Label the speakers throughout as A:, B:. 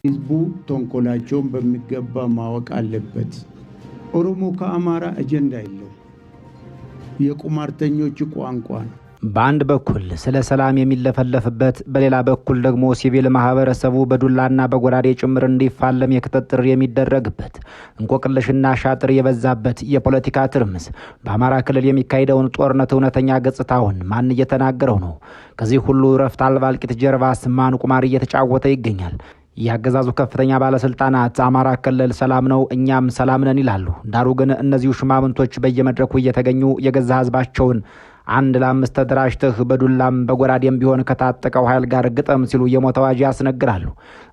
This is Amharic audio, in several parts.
A: ህዝቡ ተንኮላቸውን በሚገባ ማወቅ አለበት። ኦሮሞ ከአማራ አጀንዳ የለው፣ የቁማርተኞች ቋንቋ ነው።
B: በአንድ በኩል ስለ ሰላም የሚለፈለፍበት፣ በሌላ በኩል ደግሞ ሲቪል ማህበረሰቡ በዱላና በጎራዴ ጭምር እንዲፋለም የክትትር የሚደረግበት እንቆቅልሽና ሻጥር የበዛበት የፖለቲካ ትርምስ በአማራ ክልል የሚካሄደውን ጦርነት እውነተኛ ገጽታውን ማን እየተናገረው ነው? ከዚህ ሁሉ ረፍት አልባ እልቂት ጀርባስ ማን ቁማር እየተጫወተ ይገኛል? ያገዛዙ ከፍተኛ ባለስልጣናት አማራ ክልል ሰላም ነው፣ እኛም ሰላም ነን ይላሉ። ዳሩ ግን እነዚሁ ሽማምንቶች በየመድረኩ እየተገኙ የገዛ ህዝባቸውን አንድ ለአምስት ተደራጅተህ በዱላም በጎራዴም ቢሆን ከታጠቀው ኃይል ጋር ግጠም ሲሉ የሞት አዋጅ ያስነግራሉ።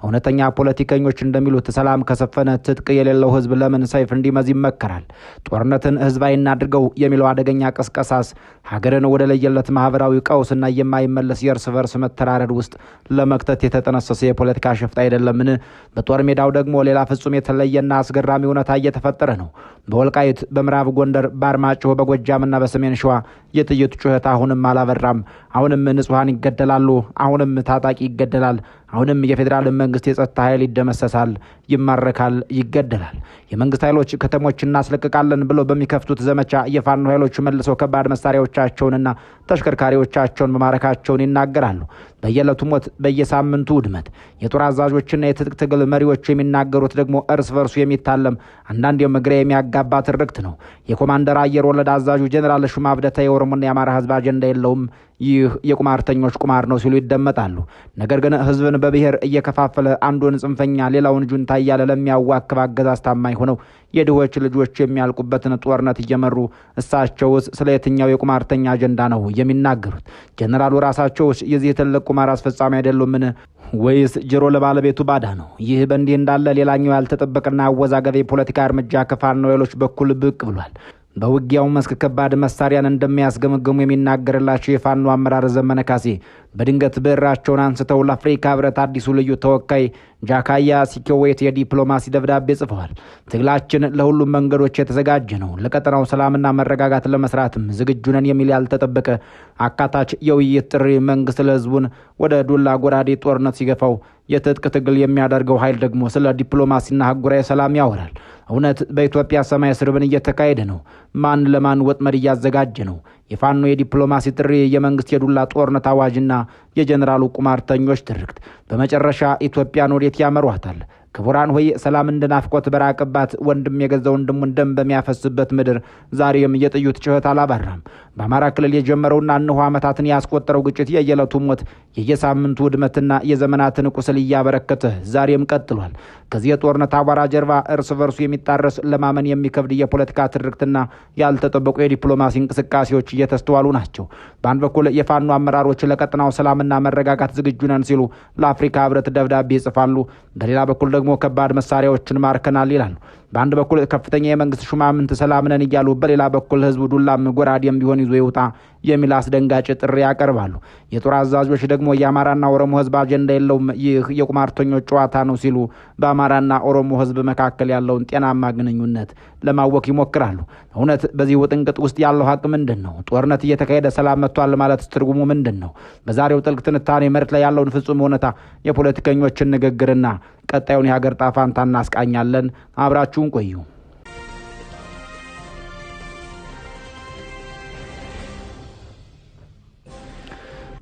B: እውነተኛ ፖለቲከኞች እንደሚሉት ሰላም ከሰፈነ ትጥቅ የሌለው ህዝብ ለምን ሰይፍ እንዲመዝ ይመከራል? ጦርነትን ህዝባዊ እናድርገው የሚለው አደገኛ ቀስቀሳስ ሀገርን ወደ ለየለት ማህበራዊ ቀውስና የማይመለስ የእርስ በርስ መተራረድ ውስጥ ለመክተት የተጠነሰሰ የፖለቲካ ሽፍት አይደለምን? በጦር ሜዳው ደግሞ ሌላ ፍጹም የተለየና አስገራሚ እውነታ እየተፈጠረ ነው። በወልቃይት፣ በምዕራብ ጎንደር፣ በአርማጭሆ፣ በጎጃምና በሰሜን ሸዋ የጥይት ጩኸት አሁንም አላበራም። አሁንም ንጹሃን ይገደላሉ። አሁንም ታጣቂ ይገደላል። አሁንም የፌዴራል መንግስት የጸጥታ ኃይል ይደመሰሳል፣ ይማረካል፣ ይገደላል። የመንግስት ኃይሎች ከተሞች እናስለቅቃለን ብለው በሚከፍቱት ዘመቻ የፋኖ ኃይሎች መልሰው ከባድ መሳሪያዎቻቸውንና ተሽከርካሪዎቻቸውን መማረካቸውን ይናገራሉ። በየዕለቱ ሞት፣ በየሳምንቱ ውድመት። የጦር አዛዦችና የትጥቅ ትግል መሪዎች የሚናገሩት ደግሞ እርስ በርሱ የሚታለም አንዳንዴም ግራ የሚያጋባ ትርክት ነው። የኮማንደር አየር ወለድ አዛዡ ጀኔራል ሹማ ብደታ የኦሮሞና የአማራ ህዝብ አጀንዳ የለውም፣ ይህ የቁማርተኞች ቁማር ነው ሲሉ ይደመጣሉ። ነገር ግን ህዝብን በብሔር እየከፋፈለ አንዱን ጽንፈኛ ሌላውን ጁንታ እያለ ለሚያዋክብ አገዛዝ ታማኝ ሆነው የድሆች ልጆች የሚያልቁበትን ጦርነት እየመሩ እሳቸውስ ስለ የትኛው የቁማርተኛ አጀንዳ ነው የሚናገሩት? ጀነራሉ ራሳቸውስ የዚህ ትልቅ ቁማር አስፈጻሚ አይደሉምን? ወይስ ጆሮ ለባለቤቱ ባዳ ነው? ይህ በእንዲህ እንዳለ ሌላኛው ያልተጠበቀና አወዛጋቢ የፖለቲካ እርምጃ ከፋኖ ኃይሎች በኩል ብቅ ብሏል። በውጊያው መስክ ከባድ መሳሪያን እንደሚያስገመግሙ የሚናገርላቸው የፋኖ አመራር ዘመነ ካሴ በድንገት ብዕራቸውን አንስተው ለአፍሪካ ህብረት አዲሱ ልዩ ተወካይ ጃካያ ሲኮዌት የዲፕሎማሲ ደብዳቤ ጽፈዋል። ትግላችን ለሁሉም መንገዶች የተዘጋጀ ነው፣ ለቀጠናው ሰላምና መረጋጋት ለመስራትም ዝግጁ ነን የሚል ያልተጠበቀ አካታች የውይይት ጥሪ መንግስት ለህዝቡን ወደ ዱላ ጎራዴ ጦርነት ሲገፋው የትጥቅ ትግል የሚያደርገው ኃይል ደግሞ ስለ ዲፕሎማሲና አህጉራዊ ሰላም ያወራል። እውነት በኢትዮጵያ ሰማይ ስር ምን እየተካሄደ ነው? ማን ለማን ወጥመድ እያዘጋጀ ነው? የፋኖ የዲፕሎማሲ ጥሪ፣ የመንግስት የዱላ ጦርነት አዋጅና የጀነራሉ ቁማርተኞች ትርክት በመጨረሻ ኢትዮጵያን ወዴት ያመሯታል? ክቡራን ሆይ፣ ሰላም እንደናፍቆት በራቀባት ወንድም የገዛ ወንድሙን ደም በሚያፈስበት ምድር ዛሬም የጥይት ጩኸት አላባራም። በአማራ ክልል የጀመረውና እነሆ ዓመታትን ያስቆጠረው ግጭት የየዕለቱ ሞት፣ የየሳምንቱ ውድመትና የዘመናትን ቁስል እያበረከተ ዛሬም ቀጥሏል። ከዚህ የጦርነት አቧራ ጀርባ እርስ በርሱ የሚጣረስ ለማመን የሚከብድ የፖለቲካ ትርክትና ያልተጠበቁ የዲፕሎማሲ እንቅስቃሴዎች እየተስተዋሉ ናቸው። በአንድ በኩል የፋኖ አመራሮች ለቀጠናው ሰላምና መረጋጋት ዝግጁ ነን ሲሉ ለአፍሪካ ህብረት ደብዳቤ ይጽፋሉ። በሌላ በኩል ደግሞ ከባድ መሳሪያዎችን ማርከናል ይላሉ። በአንድ በኩል ከፍተኛ የመንግስት ሹማምንት ሰላም ነን እያሉ፣ በሌላ በኩል ህዝቡ ዱላም ጎራዴም ቢሆን ይዞ ይውጣ የሚል አስደንጋጭ ጥሪ ያቀርባሉ። የጦር አዛዦች ደግሞ የአማራና ኦሮሞ ህዝብ አጀንዳ የለውም፣ ይህ የቁማርተኞች ጨዋታ ነው ሲሉ በአማራና ኦሮሞ ህዝብ መካከል ያለውን ጤናማ ግንኙነት ለማወክ ይሞክራሉ። እውነት በዚህ ውጥንቅጥ ውስጥ ያለው ሀቅ ምንድን ነው? ጦርነት እየተካሄደ ሰላም መጥቷል ማለት ትርጉሙ ምንድን ነው? በዛሬው ጥልቅ ትንታኔ መሬት ላይ ያለውን ፍጹም እውነታ፣ የፖለቲከኞችን ንግግርና ቀጣዩን የሀገር ጣፋንታ እናስቃኛለን። አብራችሁን ቆዩ።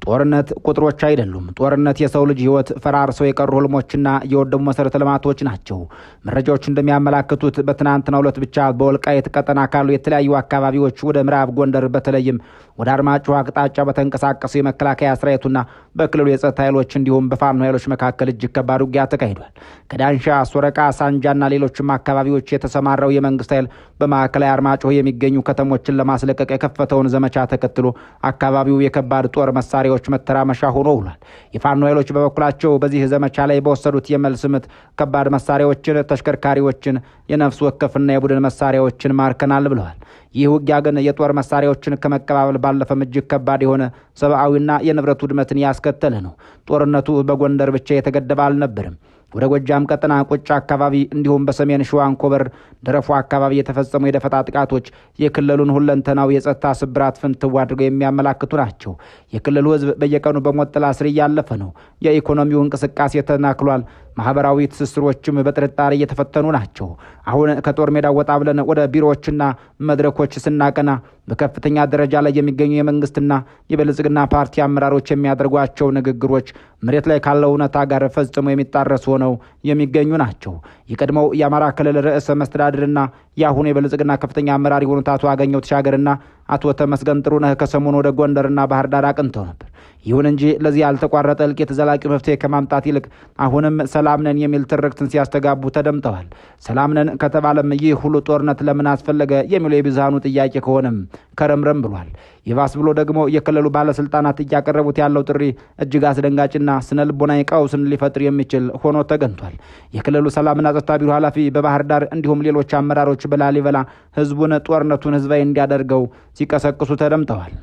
B: ጦርነት ቁጥሮች አይደሉም። ጦርነት የሰው ልጅ ህይወት ፈራርሰው የቀሩ ህልሞችና የወደሙ መሰረተ ልማቶች ናቸው። መረጃዎች እንደሚያመላክቱት በትናንትናው ዕለት ብቻ በወልቃይት ቀጠና ካሉ የተለያዩ አካባቢዎች ወደ ምዕራብ ጎንደር በተለይም ወደ አርማጭሆ አቅጣጫ በተንቀሳቀሱ የመከላከያ ሰራዊቱና በክልሉ የጸጥታ ኃይሎች እንዲሁም በፋኖ ኃይሎች መካከል እጅግ ከባድ ውጊያ ተካሂዷል። ከዳንሻ፣ ሶረቃ፣ ሳንጃና ሌሎችም አካባቢዎች የተሰማራው የመንግስት ኃይል በማዕከላዊ አርማጭሆ የሚገኙ ከተሞችን ለማስለቀቅ የከፈተውን ዘመቻ ተከትሎ አካባቢው የከባድ ጦር መሳሪያዎች መተራመሻ ሆኖ ውሏል። የፋኖ ኃይሎች በበኩላቸው በዚህ ዘመቻ ላይ በወሰዱት የመልስ ምት ከባድ መሳሪያዎችን፣ ተሽከርካሪዎችን፣ የነፍስ ወከፍና የቡድን መሳሪያዎችን ማርከናል ብለዋል። ይህ ውጊያ ግን የጦር መሳሪያዎችን ከመቀባበል ባለፈም እጅግ ከባድ የሆነ ሰብአዊና የንብረት ውድመትን ያስከተለ ነው። ጦርነቱ በጎንደር ብቻ የተገደበ አልነበርም። ወደ ጎጃም ቀጠና ቁጫ አካባቢ እንዲሁም በሰሜን ሸዋ አንኮበር ደረፎ አካባቢ የተፈጸሙ የደፈጣ ጥቃቶች የክልሉን ሁለንተናዊ የጸጥታ ስብራት ፍንትው አድርገው የሚያመላክቱ ናቸው። የክልሉ ሕዝብ በየቀኑ በሞት ጥላ ስር እያለፈ ነው። የኢኮኖሚው እንቅስቃሴ ተናክሏል። ማህበራዊ ትስስሮችም በጥርጣሬ እየተፈተኑ ናቸው። አሁን ከጦር ሜዳ ወጣ ብለን ወደ ቢሮዎችና መድረኮች ስናቀና በከፍተኛ ደረጃ ላይ የሚገኙ የመንግስትና የብልጽግና ፓርቲ አመራሮች የሚያደርጓቸው ንግግሮች መሬት ላይ ካለው እውነታ ጋር ፈጽሞ የሚጣረሱ ሆነው የሚገኙ ናቸው። የቀድሞው የአማራ ክልል ርዕሰ መስተዳድርና የአሁኑ የብልጽግና ከፍተኛ አመራር የሆኑት አቶ አገኘሁ ተሻገርና አቶ ተመስገን ጥሩነህ ከሰሞኑ ወደ ጎንደርና ባህር ዳር አቅንተው ነበር። ይሁን እንጂ ለዚህ ያልተቋረጠ እልቂት ዘላቂ መፍትሄ ከማምጣት ይልቅ አሁንም ሰላም ነን የሚል ትርክትን ሲያስተጋቡ ተደምጠዋል። ሰላም ነን ከተባለም ይህ ሁሉ ጦርነት ለምን አስፈለገ የሚለው የብዙሃኑ ጥያቄ ከሆነም ከረምረም ብሏል። ይባስ ብሎ ደግሞ የክልሉ ባለስልጣናት እያቀረቡት ያለው ጥሪ እጅግ አስደንጋጭና ስነ ልቦናዊ ቀውስን ሊፈጥር የሚችል ሆኖ ተገኝቷል። የክልሉ ሰላምና ጸጥታ ቢሮ ኃላፊ በባህር ዳር እንዲሁም ሌሎች አመራሮች በላሊበላ ህዝቡን ጦርነቱን ህዝባዊ እንዲያደርገው ሲቀሰቅሱ ተደምጠዋል።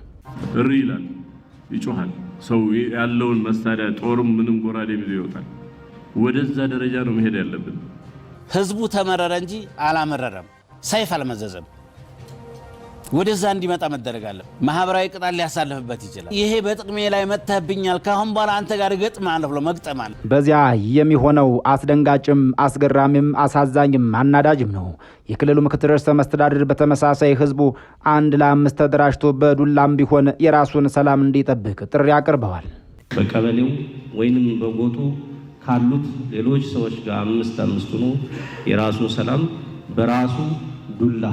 C: ጥሪ ይላል፣ ይጮሃል። ሰው ያለውን መሳሪያ ጦርም ምንም ጎራዴ ይዞ ይወጣል። ወደዛ ደረጃ ነው መሄድ ያለብን።
D: ህዝቡ ተመረረ እንጂ አላመረረም፣ ሰይፍ አልመዘዘም። ወደዛ እንዲመጣ መደረግ አለ። ማህበራዊ ቅጣት ሊያሳልፍበት ይችላል። ይሄ በጥቅሜ ላይ መተህብኛል፣ ካሁን በኋላ አንተ ጋር እገጥምሃለሁ ብሎ መግጠም አለ።
B: በዚያ የሚሆነው አስደንጋጭም አስገራሚም አሳዛኝም አናዳጅም ነው። የክልሉ ምክትል ርዕሰ መስተዳድር በተመሳሳይ ህዝቡ 1 ለ5 ተደራጅቶ በዱላም ቢሆን የራሱን ሰላም እንዲጠብቅ ጥሪ አቅርበዋል።
E: በቀበሌው ወይንም በጎጡ ካሉት ሌሎች ሰዎች ጋር 5 ሆኖ የራሱን ሰላም በራሱ ዱላ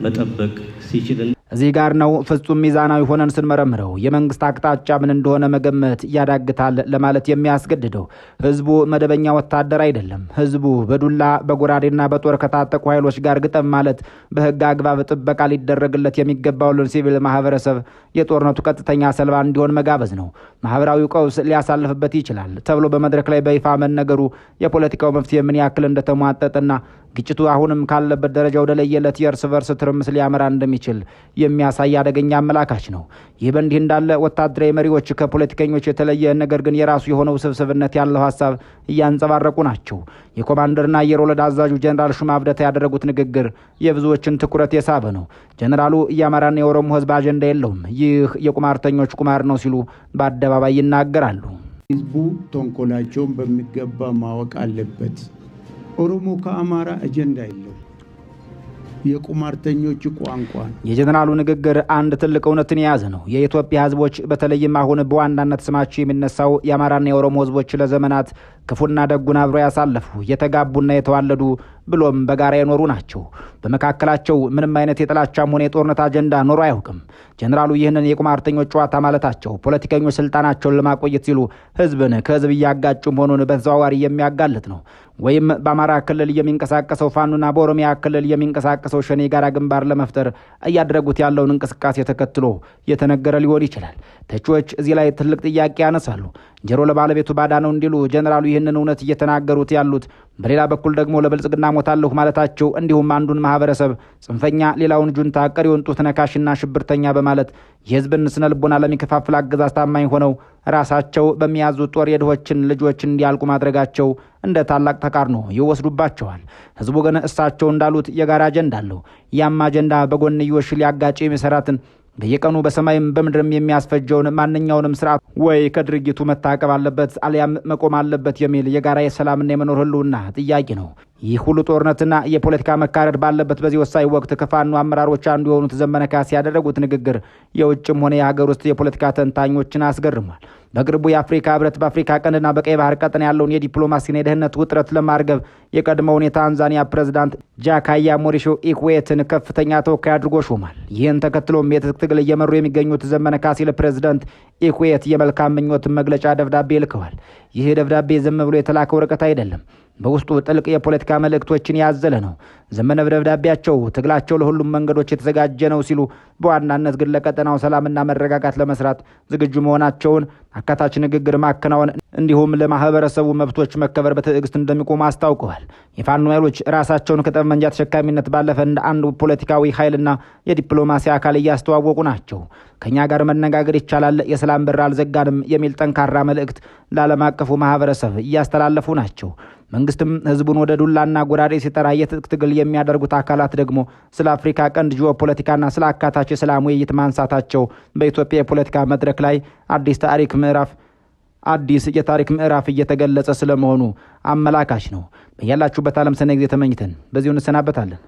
E: መጠበቅ ሲችል
B: እዚህ ጋር ነው ፍጹም ሚዛናዊ ሆነን ስንመረምረው የመንግስት አቅጣጫ ምን እንደሆነ መገመት ያዳግታል ለማለት የሚያስገድደው። ህዝቡ መደበኛ ወታደር አይደለም። ህዝቡ በዱላ በጎራዴና በጦር ከታጠቁ ኃይሎች ጋር ግጠም ማለት በህግ አግባብ ጥበቃ ሊደረግለት የሚገባውን ሲቪል ማህበረሰብ የጦርነቱ ቀጥተኛ ሰለባ እንዲሆን መጋበዝ ነው። ማህበራዊ ቀውስ ሊያሳልፍበት ይችላል ተብሎ በመድረክ ላይ በይፋ መነገሩ የፖለቲካው መፍትሄ ምን ያክል እንደተሟጠጠና ግጭቱ አሁንም ካለበት ደረጃ ወደ ለየለት የእርስ በርስ ትርምስ ሊያመራ እንደሚችል የሚያሳይ አደገኛ አመላካች ነው። ይህ በእንዲህ እንዳለ ወታደራዊ መሪዎች ከፖለቲከኞች የተለየ ነገር ግን የራሱ የሆነው ውስብስብነት ያለው ሀሳብ እያንጸባረቁ ናቸው። የኮማንደርና አየር ወለድ አዛዡ ጀነራል ሹማ ብደታ ያደረጉት ንግግር የብዙዎችን ትኩረት የሳበ ነው። ጀነራሉ የአማራና የኦሮሞ ህዝብ አጀንዳ የለውም፣ ይህ የቁማርተኞች ቁማር ነው ሲሉ በአደባባይ ይናገራሉ።
A: ህዝቡ ተንኮላቸውን በሚገባ ማወቅ አለበት። ኦሮሞ ከአማራ አጀንዳ የለው፣ የቁማርተኞች ቋንቋ ነው።
B: የጀነራሉ ንግግር አንድ ትልቅ እውነትን የያዘ ነው። የኢትዮጵያ ህዝቦች በተለይም አሁን በዋናነት ስማቸው የሚነሳው የአማራና የኦሮሞ ህዝቦች ለዘመናት ክፉና ደጉን አብረው ያሳለፉ የተጋቡና የተዋለዱ ብሎም በጋራ የኖሩ ናቸው። በመካከላቸው ምንም አይነት የጥላቻም ሆነ የጦርነት አጀንዳ ኖሮ አያውቅም። ጀነራሉ ይህንን የቁማርተኞች ጨዋታ ማለታቸው ፖለቲከኞች ስልጣናቸውን ለማቆየት ሲሉ ህዝብን ከህዝብ እያጋጩ መሆኑን በተዘዋዋሪ የሚያጋልጥ ነው። ወይም በአማራ ክልል የሚንቀሳቀሰው ፋኖና በኦሮሚያ ክልል የሚንቀሳቀሰው ሸኔ ጋራ ግንባር ለመፍጠር እያደረጉት ያለውን እንቅስቃሴ ተከትሎ የተነገረ ሊሆን ይችላል። ተቺዎች እዚህ ላይ ትልቅ ጥያቄ ያነሳሉ። ጆሮ ለባለቤቱ ባዳ ነው እንዲሉ ጀነራሉ ይህንን እውነት እየተናገሩት ያሉት፣ በሌላ በኩል ደግሞ ለብልጽግና ሞታለሁ ማለታቸው እንዲሁም አንዱን ማህበረሰብ ጽንፈኛ፣ ሌላውን ጁንታ፣ ቀሪውን ጡት ነካሽና ሽብርተኛ በማለት የህዝብን ስነ ልቦና ለሚከፋፍል አገዛዝ ታማኝ ሆነው ራሳቸው በሚያዙት ጦር የድሆችን ልጆች እንዲያልቁ ማድረጋቸው እንደ ታላቅ ተቃርኖ ይወስዱባቸዋል። ህዝቡ ግን እሳቸው እንዳሉት የጋራ አጀንዳ አለው። ያም አጀንዳ በጎንዮሽ ሊያጋጭ የሚሰራትን በየቀኑ በሰማይም በምድርም የሚያስፈጀውን ማንኛውንም ስርዓት ወይ ከድርጊቱ መታቀብ አለበት አሊያም መቆም አለበት የሚል የጋራ የሰላምና የመኖር ህልውና ጥያቄ ነው። ይህ ሁሉ ጦርነትና የፖለቲካ መካረድ ባለበት በዚህ ወሳኝ ወቅት ከፋኖ አመራሮች አንዱ የሆኑት ዘመነ ካሴ ያደረጉት ንግግር የውጭም ሆነ የሀገር ውስጥ የፖለቲካ ተንታኞችን አስገርሟል። በቅርቡ የአፍሪካ ህብረት በአፍሪካ ቀንድና በቀይ ባህር ቀጠና ያለውን የዲፕሎማሲና የደህንነት ውጥረት ለማርገብ የቀድሞውን የታንዛኒያ ፕሬዝዳንት ጃካያ ሞሪሾ ኢኩዌትን ከፍተኛ ተወካይ አድርጎ ሾሟል። ይህን ተከትሎም የትጥቅ ትግል እየመሩ የሚገኙት ዘመነ ካሴ ለፕሬዝዳንት ኢኩዌት የመልካም ምኞት መግለጫ ደብዳቤ ልከዋል። ይህ ደብዳቤ ዝም ብሎ የተላከ ወረቀት አይደለም። በውስጡ ጥልቅ የፖለቲካ መልእክቶችን ያዘለ ነው። ዘመነ በደብዳቤያቸው ትግላቸው ለሁሉም መንገዶች የተዘጋጀ ነው ሲሉ በዋናነት ግን ለቀጠናው ሰላምና መረጋጋት ለመስራት ዝግጁ መሆናቸውን፣ አካታች ንግግር ማከናወን እንዲሁም ለማህበረሰቡ መብቶች መከበር በትዕግስት እንደሚቆሙ አስታውቀዋል። የፋኖ ኃይሎች ራሳቸውን ከጠመንጃ ተሸካሚነት ባለፈ እንደ አንዱ ፖለቲካዊ ኃይልና የዲፕሎማሲ አካል እያስተዋወቁ ናቸው። ከኛ ጋር መነጋገር ይቻላል፣ የሰላም በር አልዘጋንም የሚል ጠንካራ መልእክት ለዓለም አቀፉ ማህበረሰብ እያስተላለፉ ናቸው። መንግስትም ህዝቡን ወደ ዱላና ጎራዴ ሲጠራ የትጥቅ ትግል የሚያደርጉት አካላት ደግሞ ስለ አፍሪካ ቀንድ ጂኦፖለቲካና ስለ አካታች የሰላም ውይይት ማንሳታቸው በኢትዮጵያ የፖለቲካ መድረክ ላይ አዲስ ታሪክ ምዕራፍ አዲስ የታሪክ ምዕራፍ እየተገለጸ ስለመሆኑ አመላካች ነው። በያላችሁበት ዓለም ሰናይ ጊዜ ተመኝተን በዚሁ እንሰናበታለን።